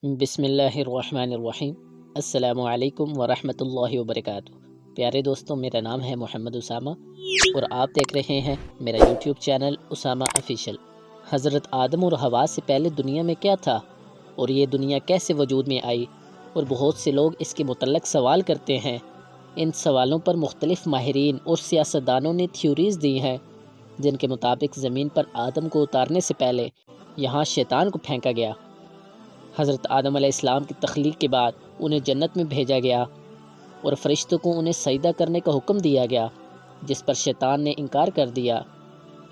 بسم اللہ الرحمن الرحیم۔ السلام علیکم ورحمۃ اللہ وبرکاتہ۔ پیارے دوستوں، میرا نام ہے محمد اسامہ اور آپ دیکھ رہے ہیں میرا یوٹیوب چینل اسامہ آفیشیل۔ حضرت آدم اور حوا سے پہلے دنیا میں کیا تھا اور یہ دنیا کیسے وجود میں آئی، اور بہت سے لوگ اس کے متعلق سوال کرتے ہیں۔ ان سوالوں پر مختلف ماہرین اور سیاستدانوں نے تھیوریز دی ہیں، جن کے مطابق زمین پر آدم کو اتارنے سے پہلے یہاں شیطان کو پھینکا گیا۔ حضرت آدم علیہ السلام کی تخلیق کے بعد انہیں جنت میں بھیجا گیا اور فرشتوں کو انہیں سجدہ کرنے کا حکم دیا گیا، جس پر شیطان نے انکار کر دیا۔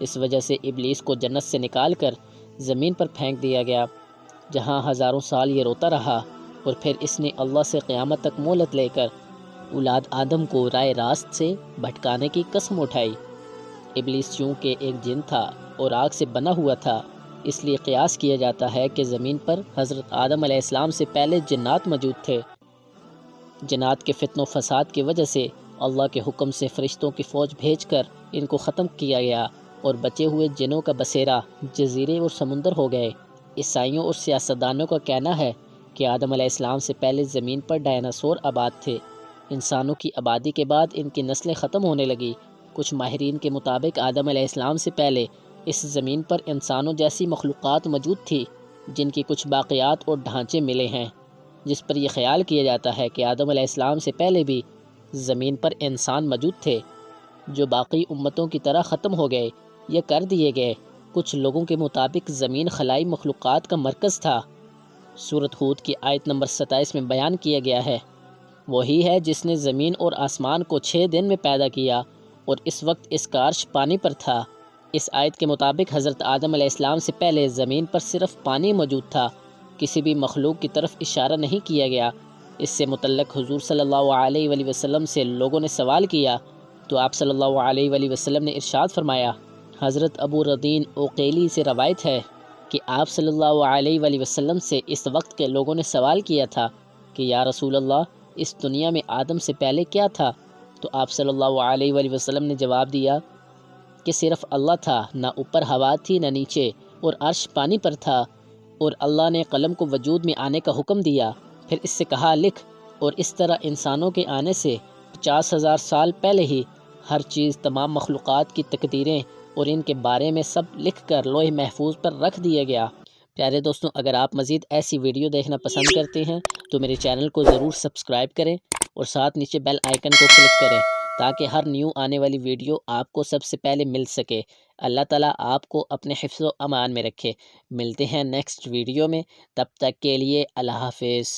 اس وجہ سے ابلیس کو جنت سے نکال کر زمین پر پھینک دیا گیا، جہاں ہزاروں سال یہ روتا رہا، اور پھر اس نے اللہ سے قیامت تک مہلت لے کر اولاد آدم کو رائے راست سے بھٹکانے کی قسم اٹھائی۔ ابلیس چونکہ ایک جن تھا اور آگ سے بنا ہوا تھا، اس لیے قیاس کیا جاتا ہے کہ زمین پر حضرت آدم علیہ السلام سے پہلے جنات موجود تھے۔ جنات کے فتن و فساد کی وجہ سے اللہ کے حکم سے فرشتوں کی فوج بھیج کر ان کو ختم کیا گیا، اور بچے ہوئے جنوں کا بسیرا جزیرے اور سمندر ہو گئے۔ عیسائیوں اور سیاستدانوں کا کہنا ہے کہ آدم علیہ السلام سے پہلے زمین پر ڈائناسور آباد تھے۔ انسانوں کی آبادی کے بعد ان کی نسلیں ختم ہونے لگی۔ کچھ ماہرین کے مطابق آدم علیہ السلام سے پہلے اس زمین پر انسانوں جیسی مخلوقات موجود تھی، جن کی کچھ باقیات اور ڈھانچے ملے ہیں، جس پر یہ خیال کیا جاتا ہے کہ آدم علیہ السلام سے پہلے بھی زمین پر انسان موجود تھے، جو باقی امتوں کی طرح ختم ہو گئے یا کر دیے گئے۔ کچھ لوگوں کے مطابق زمین خلائی مخلوقات کا مرکز تھا۔ سورۃ ہود کی آیت نمبر 27 میں بیان کیا گیا ہے، وہی ہے جس نے زمین اور آسمان کو 6 دن میں پیدا کیا، اور اس وقت اس کا عرش پانی پر تھا۔ اس آیت کے مطابق حضرت آدم علیہ السلام سے پہلے زمین پر صرف پانی موجود تھا، کسی بھی مخلوق کی طرف اشارہ نہیں کیا گیا۔ اس سے متعلق حضور صلی اللہ علیہ وآلہ وسلم سے لوگوں نے سوال کیا، تو آپ صلی اللہ علیہ وآلہ وسلم نے ارشاد فرمایا۔ حضرت ابو ردین اوقیلی سے روایت ہے کہ آپ صلی اللہ علیہ وآلہ وسلم سے اس وقت کے لوگوں نے سوال کیا تھا کہ یا رسول اللہ، اس دنیا میں آدم سے پہلے کیا تھا؟ تو آپ صلی اللہ علیہ وآلہ وسلم نے جواب دیا کہ صرف اللہ تھا، نہ اوپر ہوا تھی نہ نیچے، اور عرش پانی پر تھا، اور اللہ نے قلم کو وجود میں آنے کا حکم دیا، پھر اس سے کہا لکھ، اور اس طرح انسانوں کے آنے سے 50,000 سال پہلے ہی ہر چیز، تمام مخلوقات کی تقدیریں اور ان کے بارے میں سب لکھ کر لوح محفوظ پر رکھ دیا گیا۔ پیارے دوستوں، اگر آپ مزید ایسی ویڈیو دیکھنا پسند کرتے ہیں تو میرے چینل کو ضرور سبسکرائب کریں اور ساتھ نیچے بیل آئیکن کو کلک کریں، تاکہ ہر نیو آنے والی ویڈیو آپ کو سب سے پہلے مل سکے۔ اللہ تعالیٰ آپ کو اپنے حفظ و امان میں رکھے۔ ملتے ہیں نیکسٹ ویڈیو میں، تب تک کے لیے اللہ حافظ۔